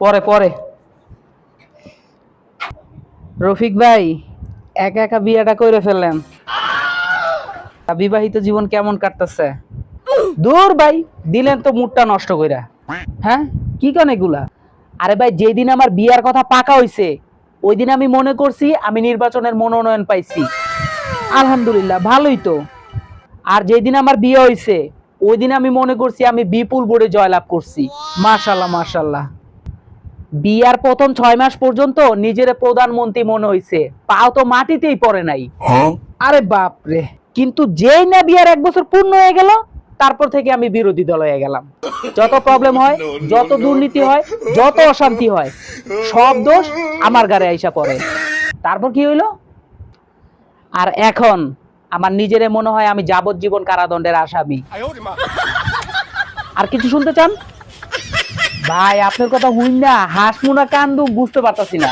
পরে পরে রফিক ভাই একা একা বিয়েটা করে ফেললেন, বিবাহিত জীবন কেমন কাটতেছে? দূর ভাই, দিলেন তো মুডটা নষ্ট কইরা। হ্যাঁ কি কেন এগুলা? আরে ভাই, যেদিন আমার বিয়ার কথা পাকা হইছে ওই দিন আমি মনে করছি আমি নির্বাচনের মনোনয়ন পাইছি, আলহামদুলিল্লাহ ভালোই তো। আর যেদিন আমার বিয়ে হইছে ওই দিন আমি মনে করছি আমি বিপুল ভোটে জয়লাভ করছি, মাশাল্লাহ মাশাল্লাহ। বিয়ার প্রথম 6 মাস পর্যন্ত নিজের প্রধানমন্ত্রী মনে হইছে, পাও তো মাটিতেই পড়ে নাই। আরে বাপ রে, কিন্তু যেই না বিয়ার 1 বছর পূর্ণ হয়ে গেল তারপর থেকে আমি বিরোধী দল হয়ে গেলাম। যত প্রবলেম হয়, যত দুর্নীতি হয়, যত অশান্তি হয়, সব দোষ আমার ঘাড়ে আইসা পড়ে। তারপর কি হইলো? আর এখন আমার নিজেরে মনে হয় আমি যাবজ্জীবন কারাদণ্ডের আসামি। আর কিছু শুনতে চান? ভাই আপনার কথা হইন না হাসমুনা কান্দু বুঝতে পারতাছি না।